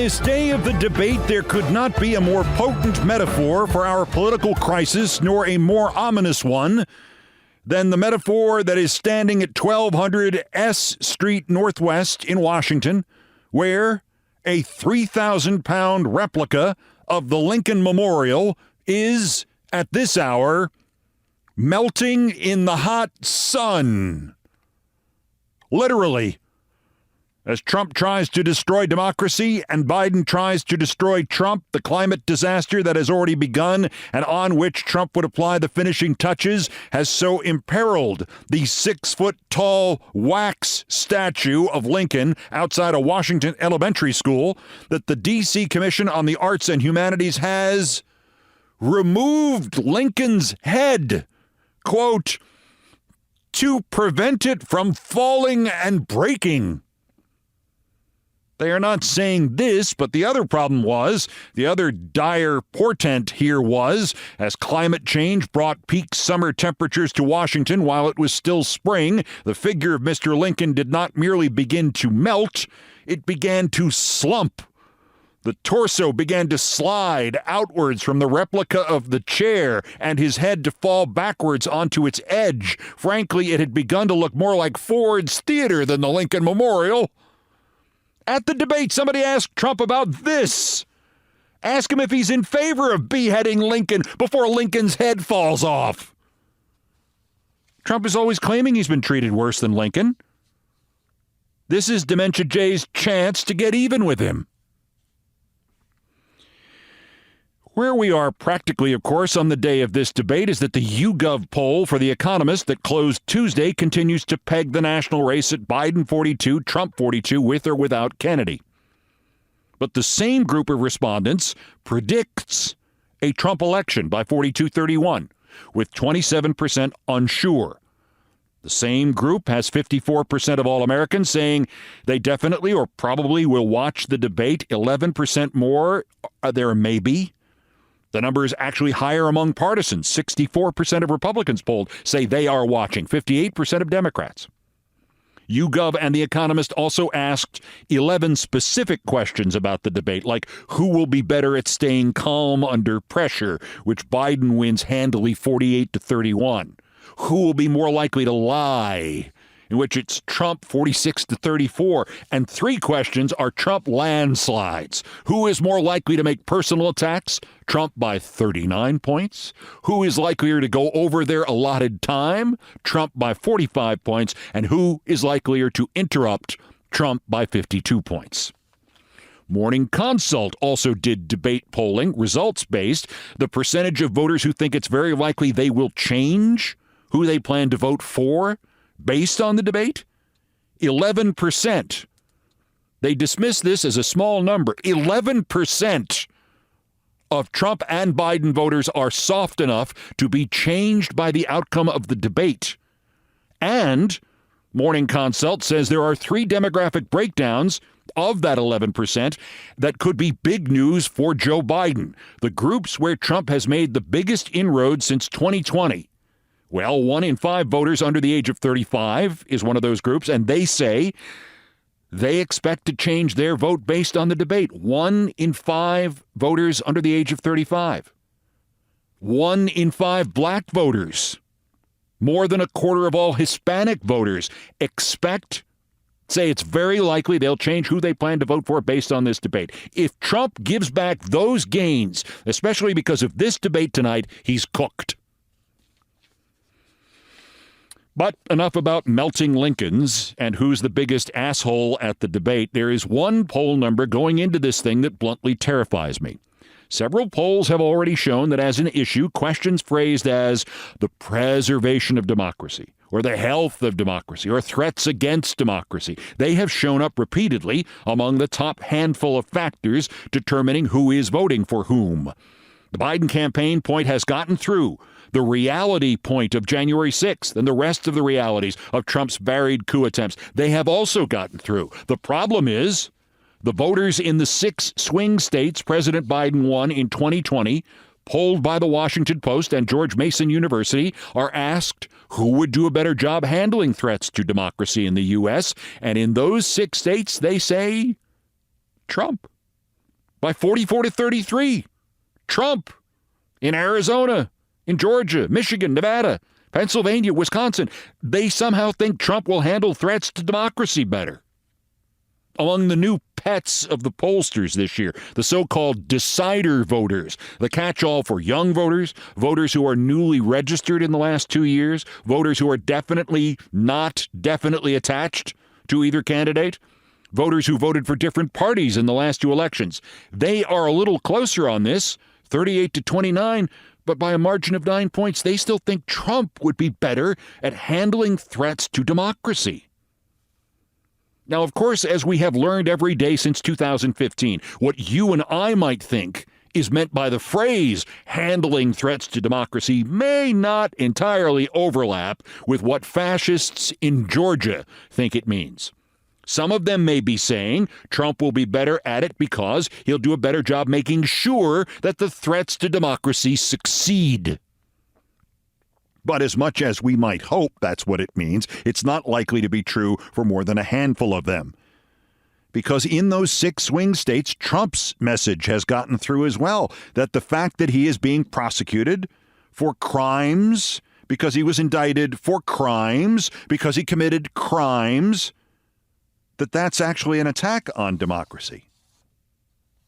this day of the debate, there could not be a more potent metaphor for our political crisis, nor a more ominous one, than the metaphor that is standing at 1200 S Street Northwest in Washington, where a 3,000-pound replica of the Lincoln Memorial is, at this hour, melting in the hot sun. Literally. As Trump tries to destroy democracy and Biden tries to destroy Trump, the climate disaster that has already begun and on which Trump would apply the finishing touches has so imperiled the 6-foot-tall wax statue of Lincoln outside a Washington elementary school that the D.C. Commission on the Arts and Humanities has removed Lincoln's head, quote, to prevent it from falling and breaking. They are not saying this, but the other problem was, the other dire portent here was, as climate change brought peak summer temperatures to Washington while it was still spring, the figure of Mr. Lincoln did not merely begin to melt, it began to slump. The torso began to slide outwards from the replica of the chair and his head to fall backwards onto its edge. Frankly, it had begun to look more like Ford's Theater than the Lincoln Memorial. At the debate, somebody asked Trump about this. Ask him if he's in favor of beheading Lincoln before Lincoln's head falls off. Trump is always claiming he's been treated worse than Lincoln. This is Dementia Jay's chance to get even with him. Where we are practically, of course, on the day of this debate is that the YouGov poll for The Economist that closed Tuesday continues to peg the national race at Biden 42, Trump 42, with or without Kennedy. But the same group of respondents predicts a Trump election by 42-31, with 27% unsure. The same group has 54% of all Americans saying they definitely or probably will watch the debate. 11% more, there may be. The number is actually higher among partisans. 64% of Republicans polled say they are watching, 58% of Democrats. YouGov and The Economist also asked 11 specific questions about the debate, like who will be better at staying calm under pressure, which Biden wins handily 48-31. Who will be more likely to lie, in which it's Trump 46-34, and 3 questions are Trump landslides. Who is more likely to make personal attacks? Trump by 39 points. Who is likelier to go over their allotted time? Trump by 45 points. And who is likelier to interrupt? Trump by 52 points. Morning Consult also did debate polling, results-based. The percentage of voters who think it's very likely they will change who they plan to vote for based on the debate, 11%. They dismiss this as a small number. 11% of Trump and Biden voters are soft enough to be changed by the outcome of the debate. And Morning Consult says there are 3 demographic breakdowns of that 11% that could be big news for Joe Biden. The groups where Trump has made the biggest inroads since 2020. Well, 1 in 5 voters under the age of 35 is one of those groups, and they say they expect to change their vote based on the debate. 1 in 5 voters under the age of 35. 1 in 5 black voters. More than a quarter of all Hispanic voters say it's very likely they'll change who they plan to vote for based on this debate. If Trump gives back those gains, especially because of this debate tonight, he's cooked. But enough about melting Lincolns and who's the biggest asshole at the debate. There is one poll number going into this thing that bluntly terrifies me. Several polls have already shown that as an issue, questions phrased as the preservation of democracy or the health of democracy or threats against democracy, they have shown up repeatedly among the top handful of factors determining who is voting for whom. The Biden campaign point has gotten through. The reality point of January 6th and the rest of the realities of Trump's varied coup attempts, they have also gotten through. The problem is the voters in the 6 swing states President Biden won in 2020, polled by the Washington Post and George Mason University, are asked who would do a better job handling threats to democracy in the U.S., and in those 6 states, they say Trump. by 44 to 33. Trump in Arizona, in Georgia, Michigan, Nevada, Pennsylvania, Wisconsin. They somehow think Trump will handle threats to democracy better. Among the new pets of the pollsters this year, the so-called decider voters, the catch-all for young voters, voters who are newly registered in the last 2 years, voters who are not definitely attached to either candidate, voters who voted for different parties in the last two elections. They are a little closer on this, 38 to 29, but by a margin of 9 points, they still think Trump would be better at handling threats to democracy. Now, of course, as we have learned every day since 2015, what you and I might think is meant by the phrase handling threats to democracy may not entirely overlap with what fascists in Georgia think it means. Some of them may be saying Trump will be better at it because he'll do a better job making sure that the threats to democracy succeed. But as much as we might hope that's what it means, it's not likely to be true for more than a handful of them. Because in those 6 swing states, Trump's message has gotten through as well, that the fact that he is being prosecuted for crimes, because he was indicted for crimes, because he committed crimes, that's actually an attack on democracy.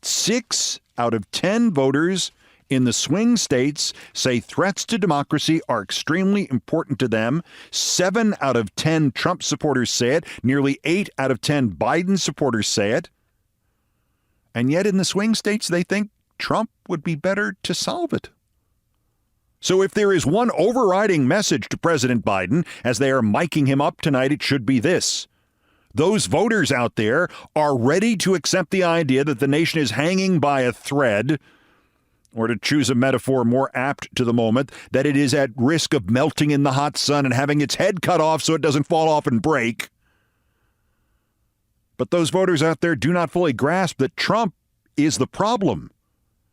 6 out of 10 voters in the swing states say threats to democracy are extremely important to them. 7 out of 10 Trump supporters say it. Nearly 8 out of 10 Biden supporters say it. And yet in the swing states, they think Trump would be better to solve it. So if there is one overriding message to President Biden as they are miking him up tonight, it should be this. Those voters out there are ready to accept the idea that the nation is hanging by a thread, or to choose a metaphor more apt to the moment, that it is at risk of melting in the hot sun and having its head cut off so it doesn't fall off and break. But those voters out there do not fully grasp that Trump is the problem,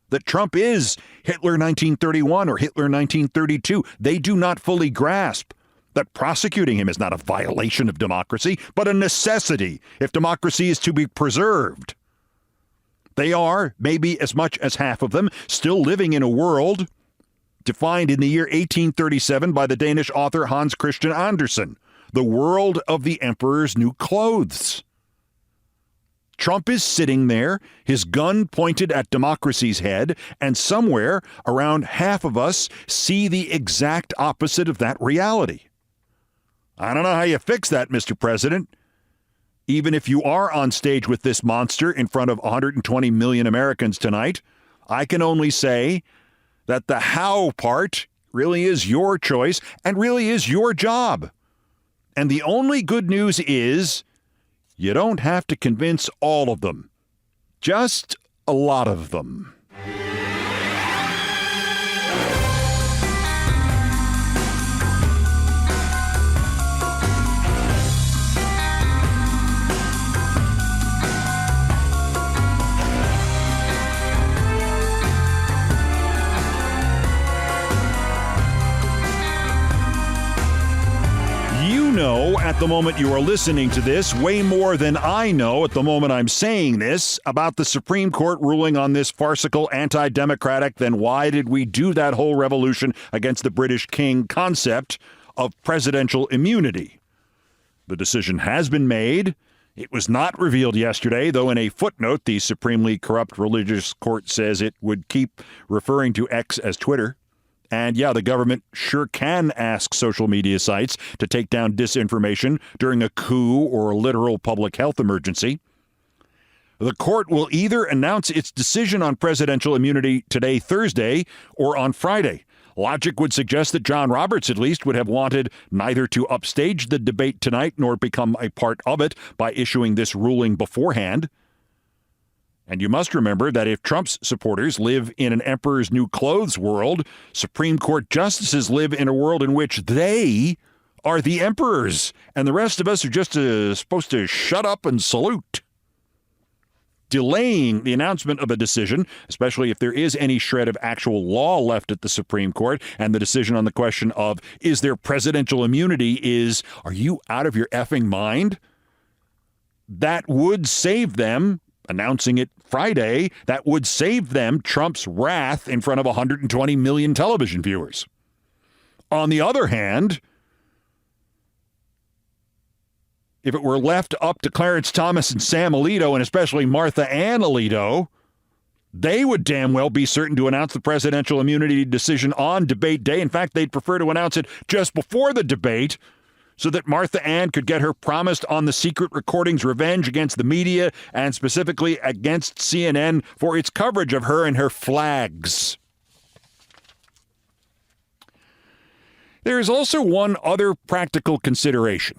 that Trump is Hitler 1931 or Hitler 1932. They do not fully grasp that prosecuting him is not a violation of democracy, but a necessity if democracy is to be preserved. They are, maybe as much as half of them, still living in a world defined in the year 1837 by the Danish author Hans Christian Andersen, the world of the emperor's new clothes. Trump is sitting there, his gun pointed at democracy's head, and somewhere around half of us see the exact opposite of that reality. I don't know how you fix that, Mr. President. Even if you are on stage with this monster in front of 120 million Americans tonight, I can only say that the how part really is your choice and really is your job. And the only good news is you don't have to convince all of them, just a lot of them. Know at the moment you are listening to this way more than I know at the moment I'm saying this about the Supreme Court ruling on this farcical anti-democratic, then why did we do that whole revolution against the British king concept of presidential immunity. The decision has been made. It was not revealed yesterday, though in a footnote the supremely corrupt religious court says it would keep referring to X as Twitter. And yeah, the government sure can ask social media sites to take down disinformation during a coup or a literal public health emergency. The court will either announce its decision on presidential immunity today, Thursday, or on Friday. Logic would suggest that John Roberts, at least, would have wanted neither to upstage the debate tonight nor become a part of it by issuing this ruling beforehand. And you must remember that if Trump's supporters live in an emperor's new clothes world, Supreme Court justices live in a world in which they are the emperors, and the rest of us are just supposed to shut up and salute. Delaying the announcement of a decision, especially if there is any shred of actual law left at the Supreme Court, and the decision on the question of, is there presidential immunity, are you out of your effing mind? That would save them announcing it Friday, that would save them Trump's wrath in front of 120 million television viewers. On the other hand, if it were left up to Clarence Thomas and Sam Alito, and especially Martha Ann Alito, they would damn well be certain to announce the presidential immunity decision on debate day. In fact, they'd prefer to announce it just before the debate so that Martha Ann could get her promised on the secret recordings revenge against the media and specifically against CNN for its coverage of her and her flags. There is also one other practical consideration.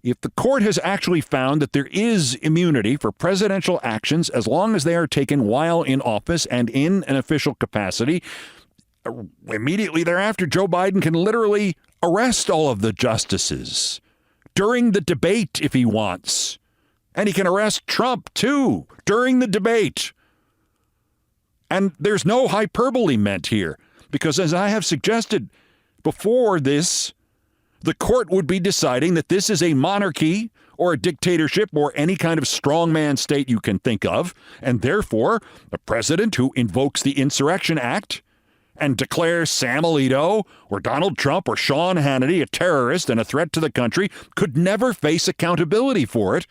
If the court has actually found that there is immunity for presidential actions as long as they are taken while in office and in an official capacity, immediately thereafter, Joe Biden can literally arrest all of the justices during the debate if he wants. And he can arrest Trump, too, during the debate. And there's no hyperbole meant here, because as I have suggested before this, the court would be deciding that this is a monarchy or a dictatorship or any kind of strongman state you can think of, and therefore a president who invokes the Insurrection Act and declares Sam Alito or Donald Trump or Sean Hannity a terrorist and a threat to the country could never face accountability for it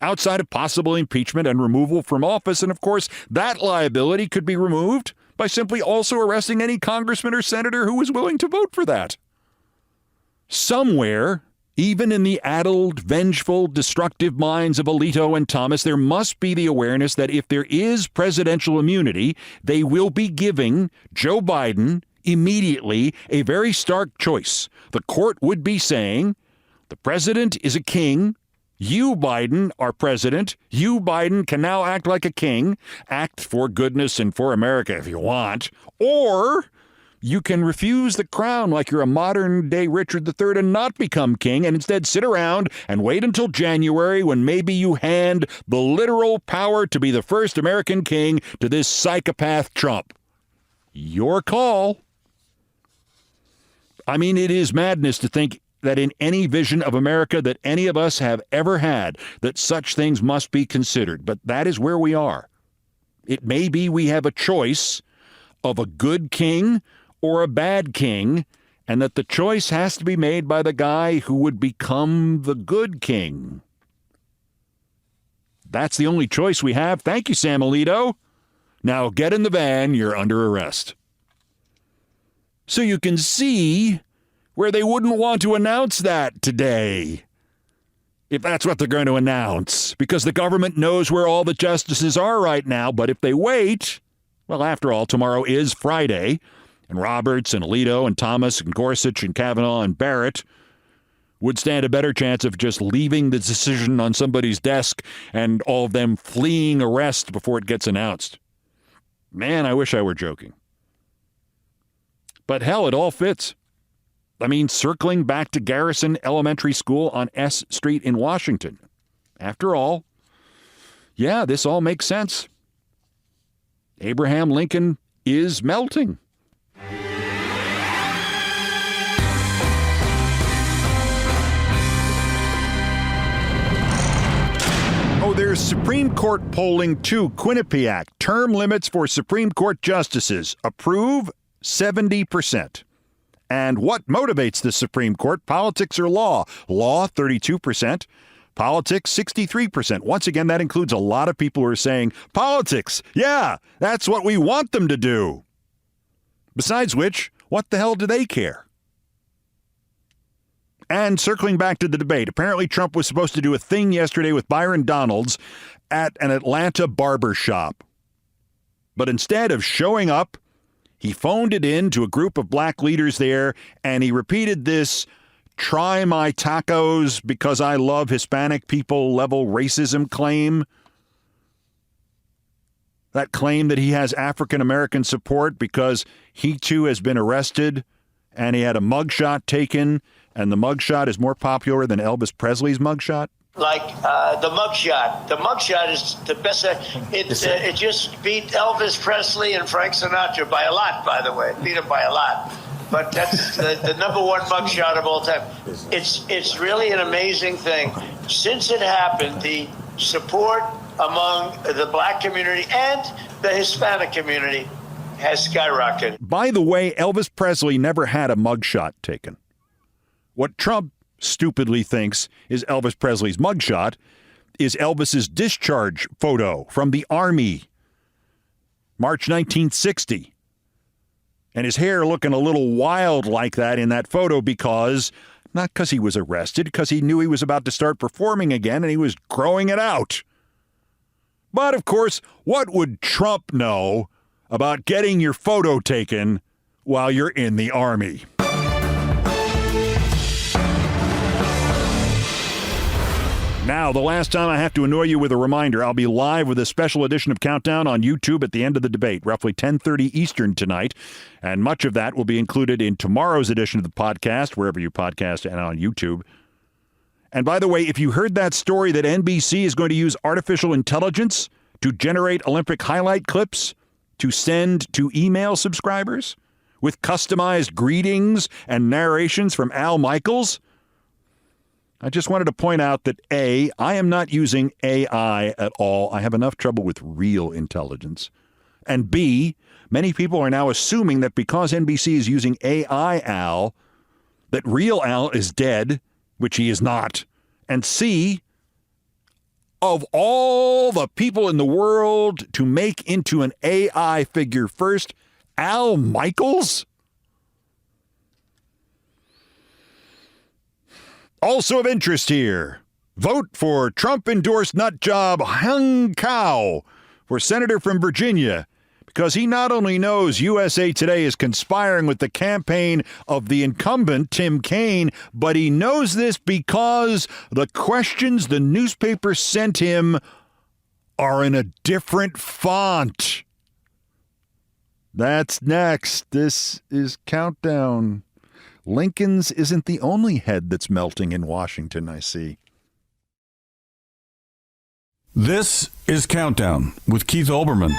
outside of possible impeachment and removal from office. And of course, that liability could be removed by simply also arresting any congressman or senator who is willing to vote for that. Somewhere, even in the addled, vengeful, destructive minds of Alito and Thomas, there must be the awareness that if there is presidential immunity, they will be giving Joe Biden immediately a very stark choice. The court would be saying, the president is a king. You, Biden, are president. You, Biden, can now act like a king. Act for goodness and for America if you want. Or you can refuse the crown like you're a modern-day Richard III and not become king, and instead sit around and wait until January when maybe you hand the literal power to be the first American king to this psychopath Trump. Your call. I mean, it is madness to think that in any vision of America that any of us have ever had, that such things must be considered. But that is where we are. It may be we have a choice of a good king or a bad king, and that the choice has to be made by the guy who would become the good king. That's the only choice we have. Thank you, Sam Alito. Now get in the van. You're under arrest. So you can see where they wouldn't want to announce that today, if that's what they're going to announce, because the government knows where all the justices are right now. But if they wait, well, after all, tomorrow is Friday, and Roberts and Alito and Thomas and Gorsuch and Kavanaugh and Barrett would stand a better chance of just leaving the decision on somebody's desk and all of them fleeing arrest before it gets announced. Man, I wish I were joking. But hell, it all fits. I mean, circling back to Garrison Elementary School on S Street in Washington. After all, yeah, this all makes sense. Abraham Lincoln is melting. Oh, there's Supreme Court polling too. Quinnipiac, term limits for Supreme Court justices. Approve, 70%. And what motivates the Supreme Court? Politics or law? Law, 32%. Politics, 63%. Once again, that includes a lot of people who are saying, politics, yeah, that's what we want them to do. Besides which, what the hell do they care? And circling back to the debate, apparently Trump was supposed to do a thing yesterday with Byron Donalds at an Atlanta barber shop. But instead of showing up, he phoned it in to a group of black leaders there, and he repeated this "try my tacos because I love Hispanic people" level racism claim. That claim that he has African-American support because he too has been arrested and he had a mugshot taken, and the mugshot is more popular than Elvis Presley's mugshot. Like the mugshot. The mugshot is the best. It just beat Elvis Presley and Frank Sinatra by a lot, by the way. Beat him by a lot. But that's the number one mugshot of all time. It's really an amazing thing. Since it happened, the support among the black community and the Hispanic community has skyrocketed. By the way, Elvis Presley never had a mugshot taken. What Trump stupidly thinks is Elvis Presley's mugshot is Elvis's discharge photo from the Army, March 1960. And his hair looking a little wild like that in that photo not because he was arrested, because he knew he was about to start performing again and he was growing it out. But, of course, what would Trump know about getting your photo taken while you're in the Army? Now, the last time I have to annoy you with a reminder, I'll be live with a special edition of Countdown on YouTube at the end of the debate, roughly 10:30 Eastern tonight, and much of that will be included in tomorrow's edition of the podcast, wherever you podcast and on YouTube. And by the way, if you heard that story that NBC is going to use artificial intelligence to generate Olympic highlight clips to send to email subscribers with customized greetings and narrations from Al Michaels, I just wanted to point out that A, I am not using AI at all. I have enough trouble with real intelligence. And B, many people are now assuming that because NBC is using AI Al, that real Al is dead, which he is not. And C, of all the people in the world to make into an AI figure first, Al Michaels? Also of interest here, vote for Trump-endorsed nutjob Hung Cao for senator from Virginia, because he not only knows USA Today is conspiring with the campaign of the incumbent, Tim Kaine, but he knows this because the questions the newspaper sent him are in a different font. That's next. This is Countdown. Lincoln's isn't the only head that's melting in Washington, I see. This is Countdown with Keith Olbermann.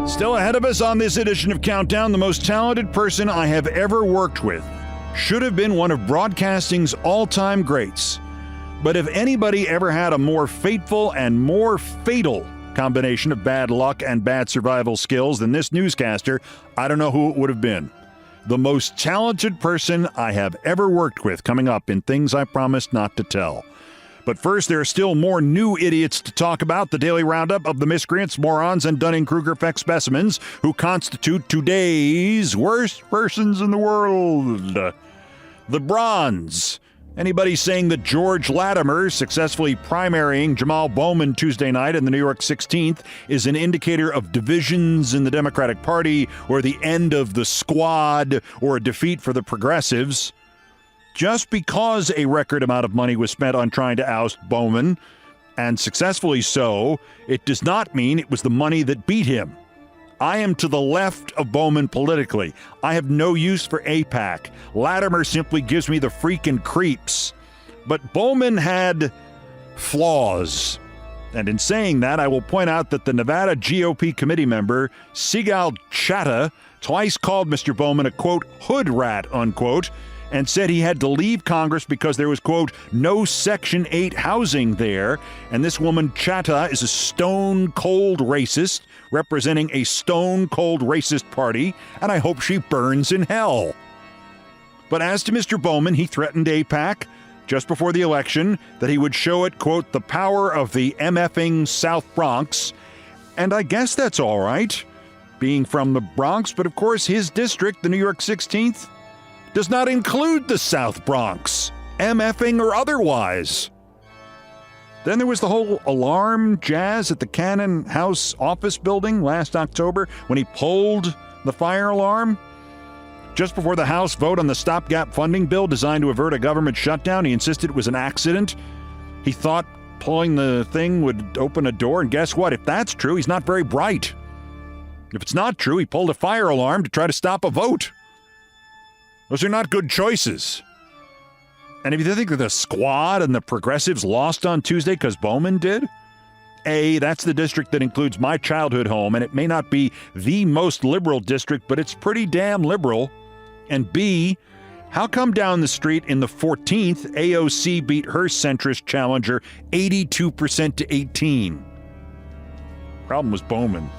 Still ahead of us on this edition of Countdown, the most talented person I have ever worked with. Should have been one of broadcasting's all-time greats. But if anybody ever had a more fateful and more fatal combination of bad luck and bad survival skills than this newscaster, I don't know who it would have been. The most talented person I have ever worked with, coming up in Things I Promised Not to Tell. But first, there are still more new idiots to talk about. The daily roundup of the miscreants, morons, and Dunning-Kruger effect specimens who constitute today's worst persons in the world. The Bronze. Anybody saying that George Latimer successfully primarying Jamal Bowman Tuesday night in the New York 16th is an indicator of divisions in the Democratic Party or the end of the squad or a defeat for the progressives. Just because a record amount of money was spent on trying to oust Bowman, and successfully so, it does not mean it was the money that beat him. I am to the left of Bowman politically. I have no use for AIPAC. Latimer simply gives me the freaking creeps. But Bowman had flaws. And in saying that, I will point out that the Nevada GOP committee member, Sigal Chattah, twice called Mr. Bowman a, quote, hood rat, unquote, and said he had to leave Congress because there was, quote, no Section 8 housing there. And this woman, Chattah, is a stone-cold racist, representing a stone-cold racist party, and I hope she burns in hell. But as to Mr. Bowman, he threatened AIPAC just before the election that he would show it, quote, the power of the MFing South Bronx. And I guess that's all right, being from the Bronx, but of course his district, the New York 16th, does not include the South Bronx, MFing or otherwise. Then there was the whole alarm jazz at the Cannon House office building last October when he pulled the fire alarm. Just before the House vote on the stopgap funding bill designed to avert a government shutdown, he insisted it was an accident. He thought pulling the thing would open a door, and guess what? If that's true, he's not very bright. If it's not true, he pulled a fire alarm to try to stop a vote. Those are not good choices. And if you think that the Squad and the Progressives lost on Tuesday because Bowman did, A, that's the district that includes my childhood home, and it may not be the most liberal district, but it's pretty damn liberal. And B, how come down the street in the 14th, AOC beat her centrist challenger 82% to 18? Problem was Bowman.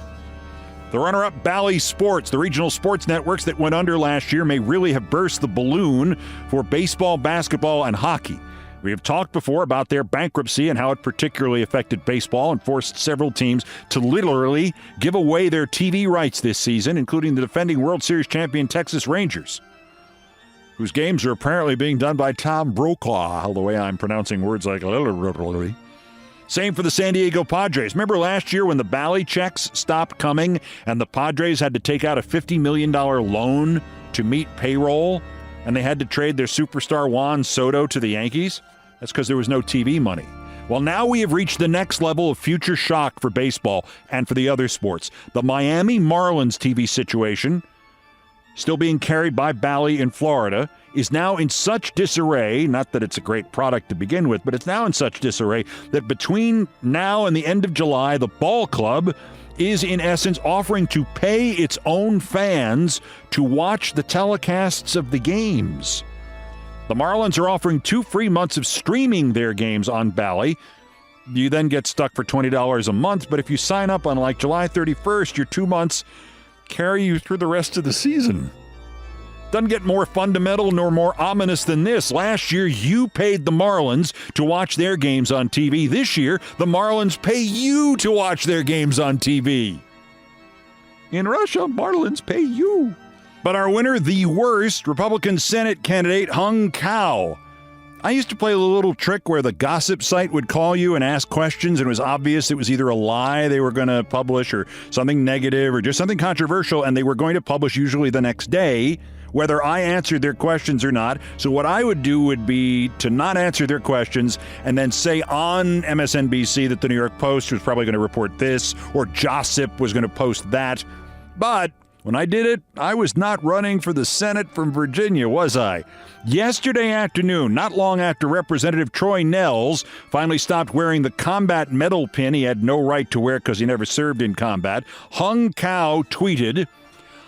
The runner-up Bally Sports, the regional sports networks that went under last year, may really have burst the balloon for baseball, basketball, and hockey. We have talked before about their bankruptcy and how it particularly affected baseball and forced several teams to literally give away their TV rights this season, including the defending World Series champion Texas Rangers, whose games are apparently being done by Tom Brokaw, the way I'm pronouncing words like literally. Same for the San Diego Padres. Remember last year when the Bally checks stopped coming and the Padres had to take out a $50 million loan to meet payroll, and they had to trade their superstar Juan Soto to the Yankees? That's because there was no TV money. Well, now we have reached the next level of future shock for baseball and for the other sports. The Miami Marlins TV situation, still being carried by Bally in Florida, is now in such disarray, not that it's a great product to begin with, but it's now in such disarray that between now and the end of July, the ball club is in essence offering to pay its own fans to watch the telecasts of the games. The Marlins are offering 2 free months of streaming their games on Bally. You then get stuck for $20 a month, but if you sign up on like July 31st, your 2 months carry you through the rest of the season. Doesn't get more fundamental nor more ominous than this. Last year, you paid the Marlins to watch their games on TV. This year, the Marlins pay you to watch their games on TV. In Russia, Marlins pay you. But our winner, the worst, Republican Senate candidate Hung Cao. I used to play a little trick where the gossip site would call you and ask questions, and it was obvious it was either a lie they were going to publish or something negative or just something controversial, and they were going to publish usually the next day, whether I answered their questions or not. So what I would do would be to not answer their questions and then say on MSNBC that the New York Post was probably going to report this or Jossip was going to post that. But when I did it, I was not running for the Senate from Virginia, was I? Yesterday afternoon, not long after Representative Troy Nehls finally stopped wearing the combat medal pin he had no right to wear because he never served in combat, Hung Cao tweeted,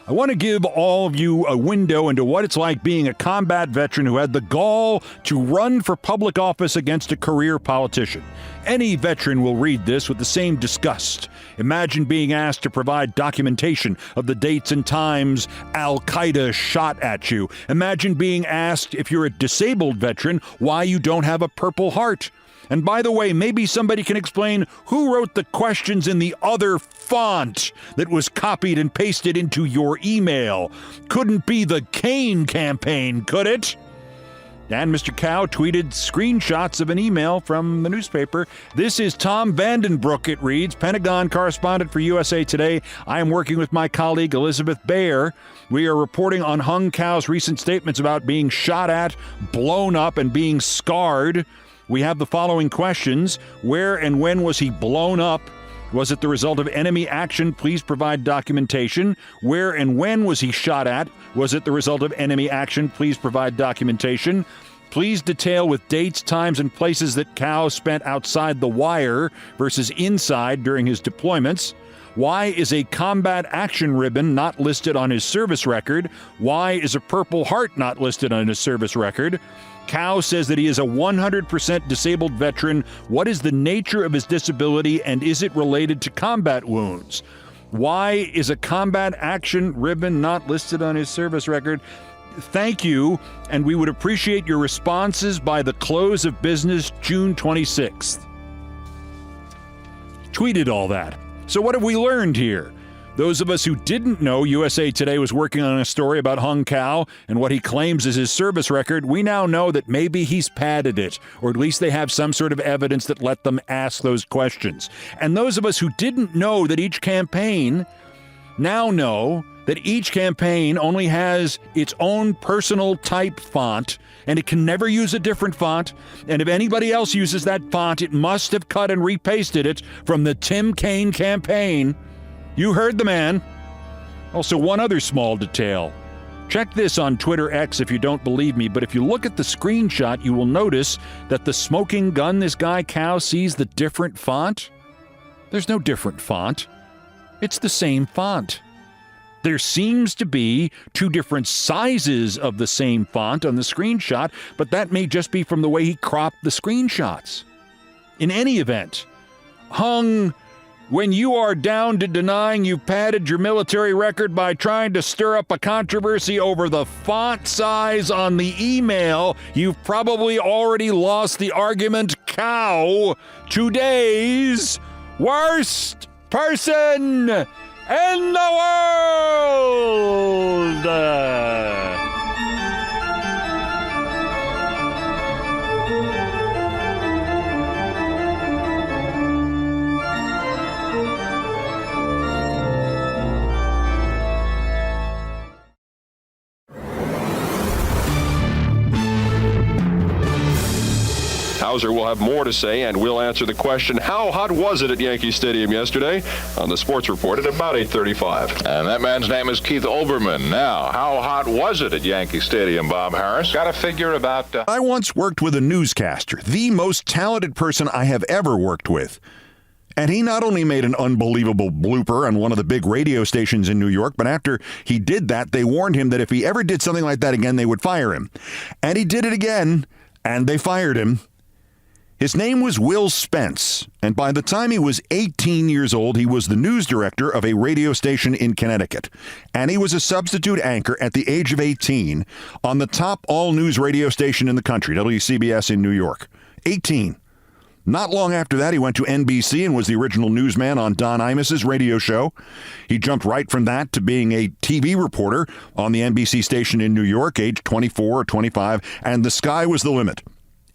"I want to give all of you a window into what it's like being a combat veteran who had the gall to run for public office against a career politician. Any veteran will read this with the same disgust. Imagine being asked to provide documentation of the dates and times Al-Qaeda shot at you. Imagine being asked, if you're a disabled veteran, why you don't have a Purple Heart. And by the way, maybe somebody can explain who wrote the questions in the other font that was copied and pasted into your email. Couldn't be the Kane campaign, could it?" And Mr. Cao tweeted screenshots of an email from the newspaper. "This is Tom Vandenbroek," it reads, "Pentagon correspondent for USA Today. I am working with my colleague Elizabeth Baer. We are reporting on Hung Cao's recent statements about being shot at, blown up, and being scarred. We have the following questions. Where and when was he blown up? Was it the result of enemy action? Please provide documentation. Where and when was he shot at? Was it the result of enemy action? Please provide documentation. Please detail with dates, times, and places that Cao spent outside the wire versus inside during his deployments. Why is a combat action ribbon not listed on his service record? Why is a Purple Heart not listed on his service record? Cao says that he is a 100% disabled veteran. What is the nature of his disability, and is it related to combat wounds? Why is a combat action ribbon not listed on his service record? Thank you, and we would appreciate your responses by the close of business June 26th. Tweeted all that. So what have we learned here? Those of us who didn't know USA Today was working on a story about Hung Cao and what he claims is his service record, we now know that maybe he's padded it, or at least they have some sort of evidence that let them ask those questions. And those of us who didn't know that each campaign now know that each campaign only has its own personal type font, and it can never use a different font. And if anybody else uses that font, it must have cut and repasted it from the Tim Kaine campaign. You heard the man. Also, one other small detail. Check this on Twitter X if you don't believe me, but if you look at the screenshot, you will notice that the smoking gun this guy Cow sees the different font. There's no different font. It's the same font. There seems to be two different sizes of the same font on the screenshot, but that may just be from the way he cropped the screenshots. In any event, Hung, when you are down to denying you padded your military record by trying to stir up a controversy over the font size on the email, you've probably already lost the argument. Cow, today's worst person in the world! Hauser will have more to say, and we'll answer the question, how hot was it at Yankee Stadium yesterday, on the Sports Report at about 8:35. And that man's name is Keith Olbermann. Now, how hot was it at Yankee Stadium, Bob Harris? Got to figure about... I once worked with a newscaster, the most talented person I have ever worked with. And he not only made an unbelievable blooper on one of the big radio stations in New York, but after he did that, they warned him that if he ever did something like that again, they would fire him. And he did it again, and they fired him. His name was Will Spence, and by the time he was 18 years old, he was the news director of a radio station in Connecticut. And he was a substitute anchor at the age of 18 on the top all-news radio station in the country, WCBS in New York. 18. Not long after that, he went to NBC and was the original newsman on Don Imus's radio show. He jumped right from that to being a TV reporter on the NBC station in New York, age 24 or 25, and the sky was the limit.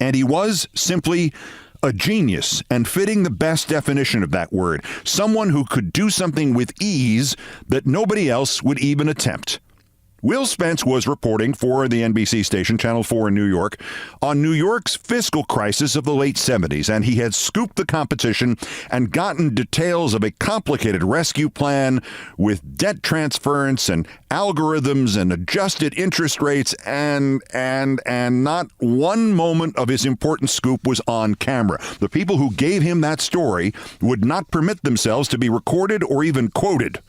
And he was simply a genius, and fitting the best definition of that word, someone who could do something with ease that nobody else would even attempt. Will Spence was reporting for the NBC station, Channel 4 in New York, on New York's fiscal crisis of the late 70s, and he had scooped the competition and gotten details of a complicated rescue plan with debt transference and algorithms and adjusted interest rates, and not one moment of his important scoop was on camera. The people who gave him that story would not permit themselves to be recorded or even quoted.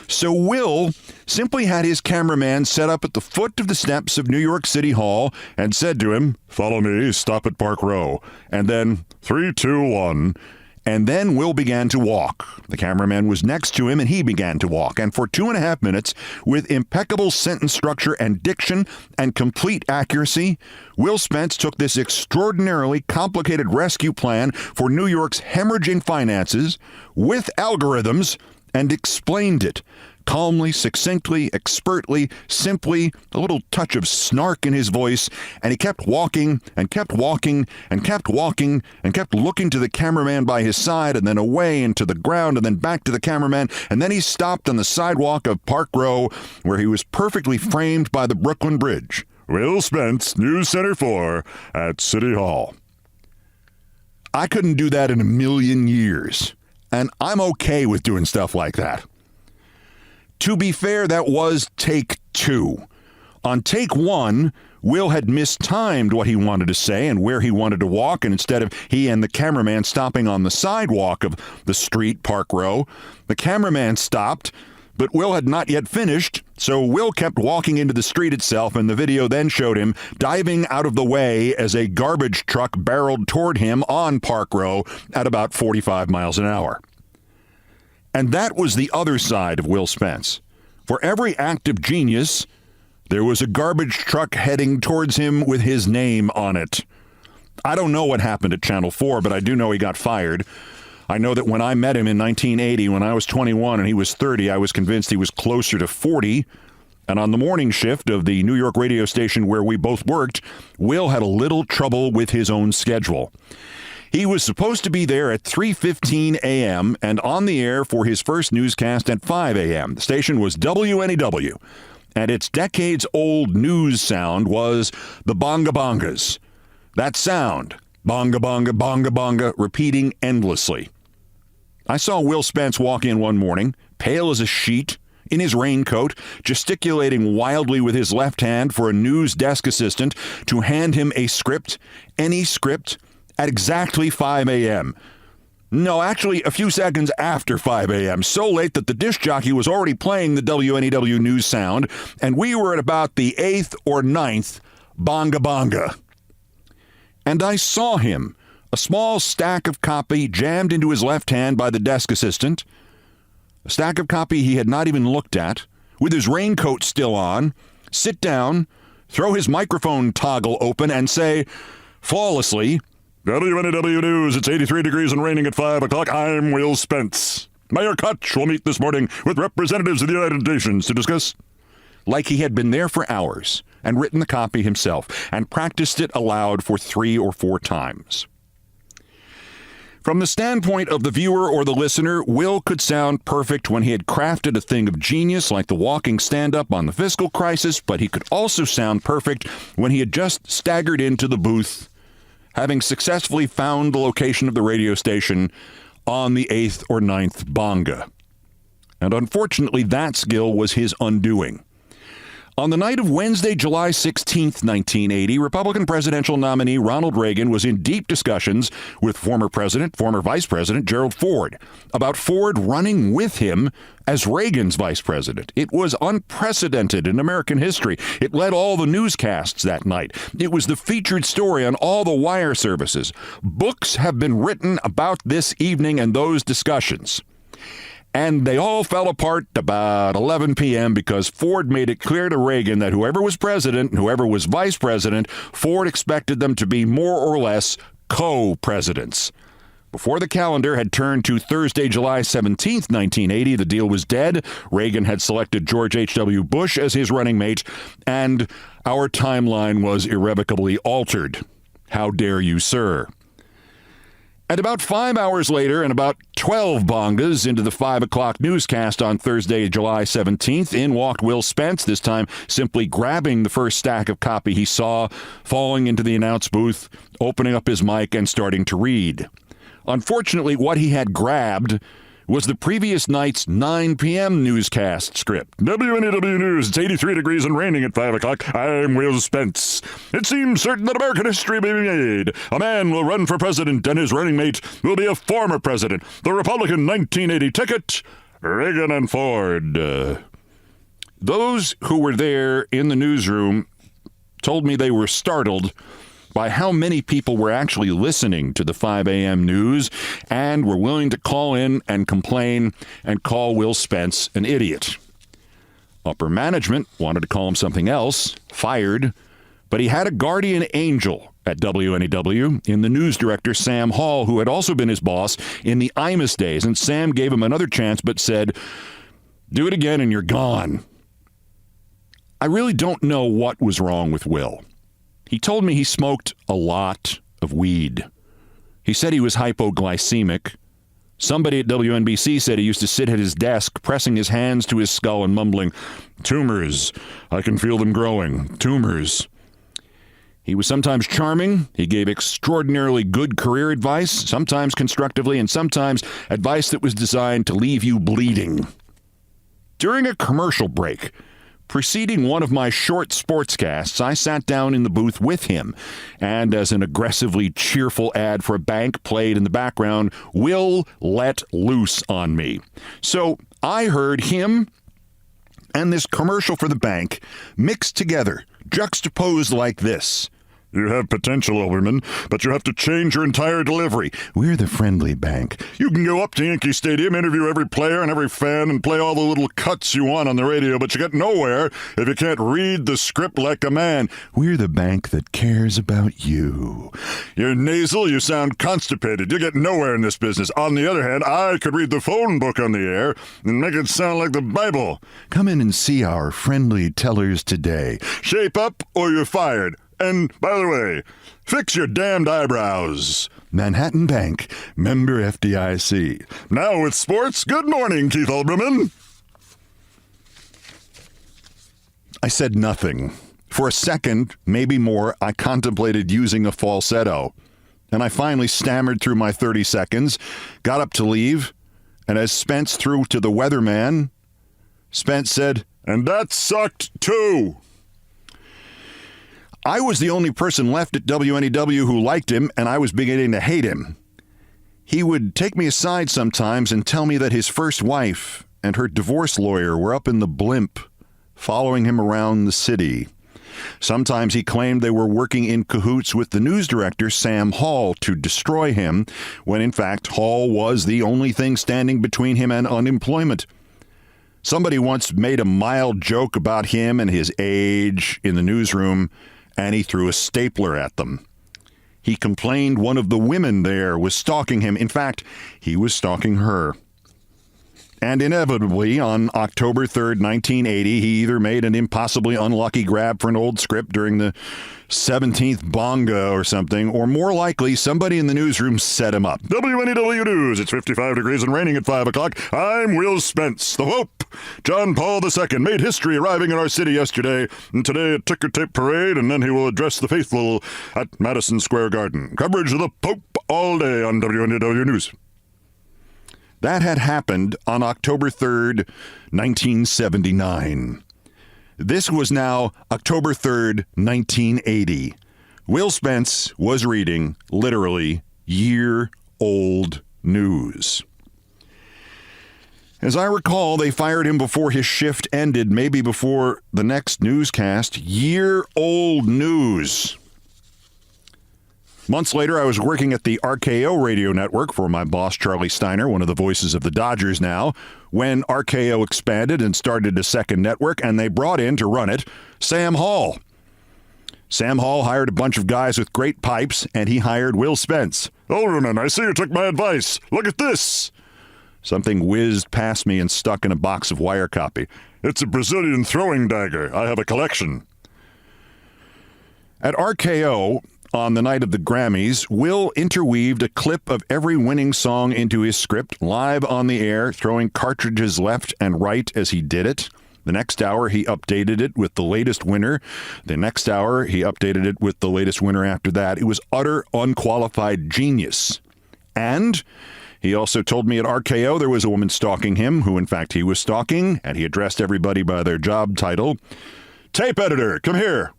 So Will simply had his cameraman set up at the foot of the steps of New York City Hall and said to him, "Follow me, stop at Park Row." And then 3, 2, 1. And then Will began to walk. The cameraman was next to him and he began to walk. And for 2.5 minutes, with impeccable sentence structure and diction and complete accuracy, Will Spence took this extraordinarily complicated rescue plan for New York's hemorrhaging finances with algorithms and explained it calmly, succinctly, expertly, simply, a little touch of snark in his voice, and he kept walking and kept walking and kept walking and kept looking to the cameraman by his side and then away and to the ground and then back to the cameraman, and then he stopped on the sidewalk of Park Row where he was perfectly framed by the Brooklyn Bridge. Will Spence, News Center 4 at City Hall. I couldn't do that in a million years. And I'm okay with doing stuff like that. To be fair, that was take 2. On take 1, Will had mistimed what he wanted to say and where he wanted to walk, and instead of he and the cameraman stopping on the sidewalk of the street, Park Row, the cameraman stopped, but Will had not yet finished, so Will kept walking into the street itself, and the video then showed him diving out of the way as a garbage truck barreled toward him on Park Row at about 45 miles an hour. And that was the other side of Will Spence. For every act of genius, there was a garbage truck heading towards him with his name on it. I don't know what happened at Channel 4, but I do know he got fired. I know that when I met him in 1980, when I was 21 and he was 30, I was convinced he was closer to 40. And on the morning shift of the New York radio station where we both worked, Will had a little trouble with his own schedule. He was supposed to be there at 3:15 a.m. and on the air for his first newscast at 5 a.m. The station was WNEW, and its decades-old news sound was the bonga bongas. That sound, bonga bonga, bonga bonga, repeating endlessly. I saw Will Spence walk in one morning, pale as a sheet, in his raincoat, gesticulating wildly with his left hand for a news desk assistant to hand him a script, any script, at exactly 5 a.m. No, actually, a few seconds after 5 a.m., so late that the disc jockey was already playing the WNEW news sound, and we were at about the 8th or 9th bonga bonga. And I saw him, a small stack of copy jammed into his left hand by the desk assistant, a stack of copy he had not even looked at, with his raincoat still on, sit down, throw his microphone toggle open, and say, flawlessly, WNEW News, it's 83 degrees and raining at 5 o'clock. I'm Will Spence. Mayor Koch will meet this morning with representatives of the United Nations to discuss. Like he had been there for hours and written the copy himself and practiced it aloud for 3 or 4 times. From the standpoint of the viewer or the listener, Will could sound perfect when he had crafted a thing of genius like the walking stand-up on the fiscal crisis, but he could also sound perfect when he had just staggered into the booth, having successfully found the location of the radio station on the 8th or 9th bonga. And unfortunately, that skill was his undoing. On the night of Wednesday, July 16, 1980, Republican presidential nominee Ronald Reagan was in deep discussions with former Vice President Gerald Ford about Ford running with him as Reagan's vice president. It was unprecedented in American history. It led all the newscasts that night. It was the featured story on all the wire services. Books have been written about this evening and those discussions. And they all fell apart about 11 p.m. because Ford made it clear to Reagan that whoever was president and whoever was vice president, Ford expected them to be more or less co-presidents. Before the calendar had turned to Thursday, July 17, 1980, the deal was dead. Reagan had selected George H.W. Bush as his running mate, and our timeline was irrevocably altered. How dare you, sir? And about 5 hours later, and about 12 bongas into the 5 o'clock newscast on Thursday, July 17th, in walked Will Spence, this time simply grabbing the first stack of copy he saw, falling into the announce booth, opening up his mic, and starting to read. Unfortunately, what he had grabbed was the previous night's 9 p.m. newscast script. WNEW News, it's 83 degrees and raining at 5 o'clock. I'm Will Spence. It seems certain that American history may be made. A man will run for president, and his running mate will be a former president. The Republican 1980 ticket, Reagan and Ford. Those who were there in the newsroom told me they were startled by how many people were actually listening to the 5 a.m. news and were willing to call in and complain and call Will Spence an idiot. Upper management wanted to call him something else, fired, but he had a guardian angel at WNEW in the news director Sam Hall, who had also been his boss in the Imus days, and Sam gave him another chance but said, "Do it again and you're gone." I really don't know what was wrong with Will. He told me he smoked a lot of weed. He said he was hypoglycemic. Somebody at WNBC said he used to sit at his desk, pressing his hands to his skull and mumbling, "Tumors. I can feel them growing. Tumors." He was sometimes charming. He gave extraordinarily good career advice, sometimes constructively, and sometimes advice that was designed to leave you bleeding. During a commercial break, preceding one of my short sportscasts, I sat down in the booth with him, and as an aggressively cheerful ad for a bank played in the background, Will let loose on me. So I heard him and this commercial for the bank mixed together, juxtaposed like this. "You have potential, Olbermann, but you have to change your entire delivery. We're the friendly bank. You can go up to Yankee Stadium, interview every player and every fan, and play all the little cuts you want on the radio, but you get nowhere if you can't read the script like a man. We're the bank that cares about you. You're nasal, you sound constipated. You get nowhere in this business. On the other hand, I could read the phone book on the air and make it sound like the Bible. Come in and see our friendly tellers today. Shape up or you're fired. And, by the way, fix your damned eyebrows. Manhattan Bank, member FDIC. Now with sports, good morning, Keith Olbermann." I said nothing. For a second, maybe more, I contemplated using a falsetto. And I finally stammered through my 30 seconds, got up to leave, and as Spence threw to the weatherman, Spence said, "And that sucked too." I was the only person left at WNEW who liked him, and I was beginning to hate him. He would take me aside sometimes and tell me that his first wife and her divorce lawyer were up in the blimp, following him around the city. Sometimes he claimed they were working in cahoots with the news director, Sam Hall, to destroy him, when in fact Hall was the only thing standing between him and unemployment. Somebody once made a mild joke about him and his age in the newsroom, and he threw a stapler at them. He complained one of the women there was stalking him. In fact, he was stalking her. And inevitably, on October 3rd, 1980, he either made an impossibly unlucky grab for an old script during the 17th bonga or something, or more likely, somebody in the newsroom set him up. WNEW News, it's 55 degrees and raining at 5 o'clock. I'm Will Spence, the Pope. John Paul II made history arriving in our city yesterday, and today a ticker tape parade, and then he will address the faithful at Madison Square Garden. Coverage of the Pope all day on WNEW News. That had happened on October 3rd, 1979. This was now October 3rd, 1980. Will Spence was reading, literally, year-old news. As I recall, they fired him before his shift ended, maybe before the next newscast. Year-old news. Months later, I was working at the RKO radio network for my boss, Charlie Steiner, one of the voices of the Dodgers now, when RKO expanded and started a second network, and they brought in to run it Sam Hall. Sam Hall hired a bunch of guys with great pipes, and he hired Will Spence. "Olbermann, I see you took my advice. Look at this." Something whizzed past me and stuck in a box of wire copy. "It's a Brazilian throwing dagger. I have a collection." At RKO, on the night of the Grammys, Will interweaved a clip of every winning song into his script, live on the air, throwing cartridges left and right as he did it. The next hour, he updated it with the latest winner. The next hour, he updated it with the latest winner after that. It was utter, unqualified genius. And he also told me at RKO there was a woman stalking him, who in fact he was stalking, and he addressed everybody by their job title. "Tape editor, come here."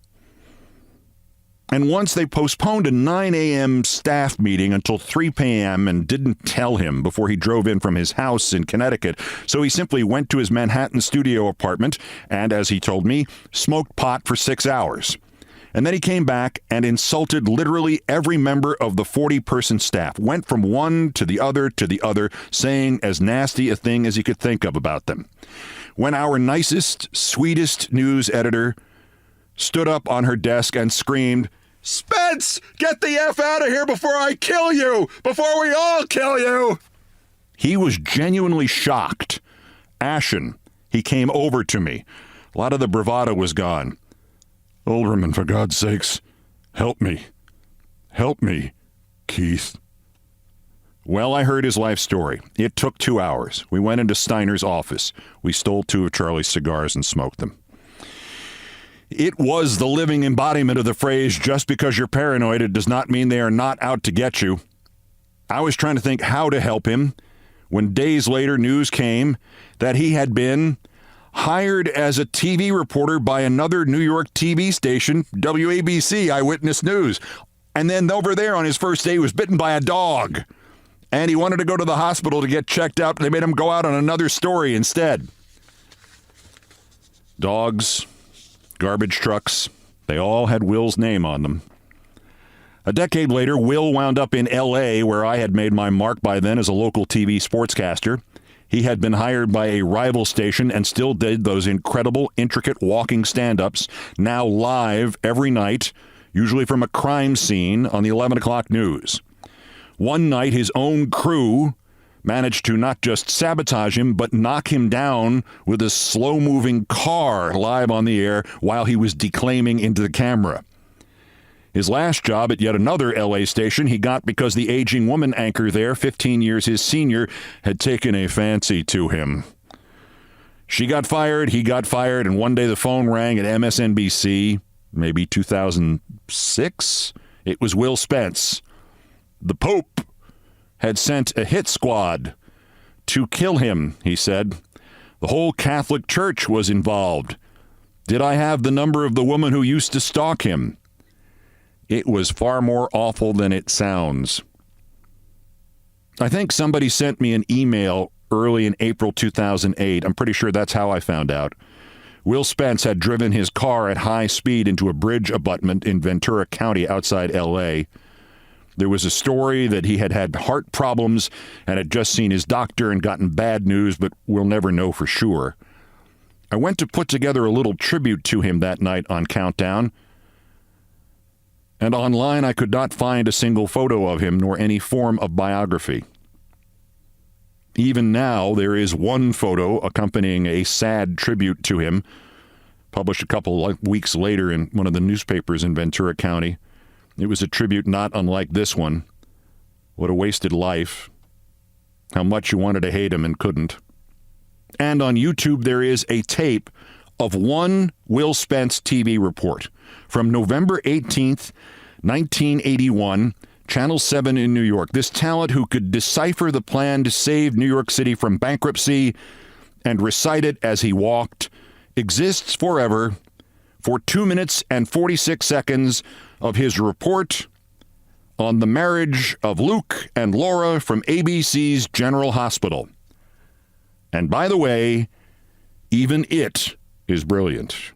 And once they postponed a 9 a.m. staff meeting until 3 p.m. and didn't tell him before he drove in from his house in Connecticut. So he simply went to his Manhattan studio apartment and, as he told me, smoked pot for 6 hours. And then he came back and insulted literally every member of the 40-person staff. Went from one to the other, saying as nasty a thing as he could think of about them. When our nicest, sweetest news editor stood up on her desk and screamed, "Spence, get the F out of here before I kill you! Before we all kill you!" He was genuinely shocked. Ashen. He came over to me. A lot of the bravado was gone. "Olbermann, for God's sakes, help me. Help me, Keith." Well, I heard his life story. It took 2 hours. We went into Steiner's office. We stole 2 of Charlie's cigars and smoked them. It was the living embodiment of the phrase, "just because you're paranoid, it does not mean they are not out to get you." I was trying to think how to help him when days later news came that he had been hired as a TV reporter by another New York TV station, WABC, Eyewitness News. And then over there on his first day, he was bitten by a dog. And he wanted to go to the hospital to get checked out. They made him go out on another story instead. Dogs, garbage trucks, they all had Will's name on them. A decade later, Will wound up in L.A., where I had made my mark by then as a local TV sportscaster. He had been hired by a rival station and still did those incredible, intricate walking stand-ups, now live every night, usually from a crime scene on the 11 o'clock news. One night, his own crew managed to not just sabotage him, but knock him down with a slow-moving car live on the air while he was declaiming into the camera. His last job at yet another L.A. station he got because the aging woman anchor there, 15 years his senior, had taken a fancy to him. She got fired, he got fired, and one day the phone rang at MSNBC, maybe 2006. It was Will Spence. The Pope had sent a hit squad to kill him, he said. The whole Catholic Church was involved. Did I have the number of the woman who used to stalk him? It was far more awful than it sounds. I think somebody sent me an email early in April 2008. I'm pretty sure that's how I found out. Will Spence had driven his car at high speed into a bridge abutment in Ventura County outside L.A. There was a story that he had had heart problems and had just seen his doctor and gotten bad news, but we'll never know for sure. I went to put together a little tribute to him that night on Countdown, and online I could not find a single photo of him nor any form of biography. Even now, there is one photo accompanying a sad tribute to him, published a couple of weeks later in one of the newspapers in Ventura County. It was a tribute not unlike this one. What a wasted life. How much you wanted to hate him and couldn't. And on YouTube, there is a tape of one Will Spence TV report from November 18th, 1981, Channel 7 in New York. This talent who could decipher the plan to save New York City from bankruptcy and recite it as he walked exists forever for 2 minutes and 46 seconds of his report on the marriage of Luke and Laura from ABC's General Hospital. And by the way, even it is brilliant.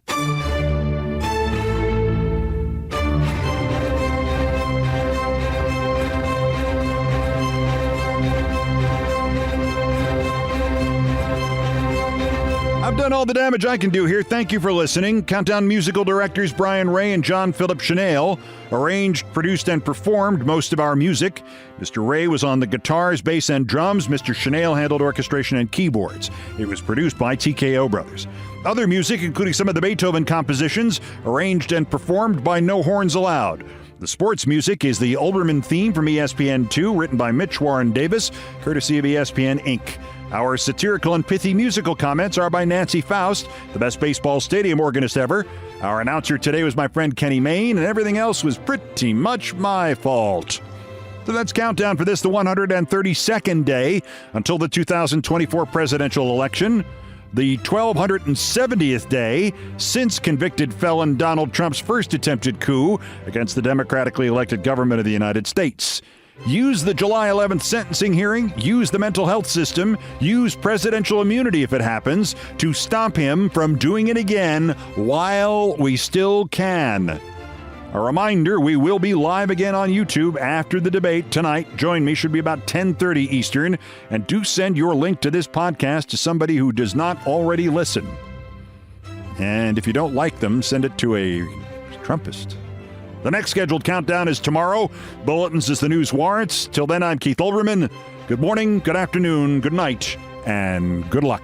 I've done all the damage I can do here. Thank you for listening. Countdown musical directors Brian Ray and John Philip Chanel arranged, produced, and performed most of our music. Mr. Ray was on the guitars, bass, and drums. Mr. Chanel handled orchestration and keyboards. It was produced by TKO Brothers. Other music, including some of the Beethoven compositions, arranged and performed by No Horns Allowed. The sports music is the Olbermann theme from ESPN2, written by Mitch Warren Davis, courtesy of ESPN Inc. Our satirical and pithy musical comments are by Nancy Faust, the best baseball stadium organist ever. Our announcer today was my friend Kenny Mayne, and everything else was pretty much my fault. So that's Countdown for this, the 132nd day until the 2024 presidential election, the 1270th day since convicted felon Donald Trump's first attempted coup against the democratically elected government of the United States. Use the July 11th sentencing hearing, use the mental health system, use presidential immunity if it happens, to stop him from doing it again while we still can. A reminder, we will be live again on YouTube after the debate tonight. Join me, should be about 10:30 Eastern, and do send your link to this podcast to somebody who does not already listen. And if you don't like them, send it to a Trumpist. The next scheduled countdown is tomorrow. Bulletins as the news warrants. Till then, I'm Keith Olbermann. Good morning, good afternoon, good night, and good luck.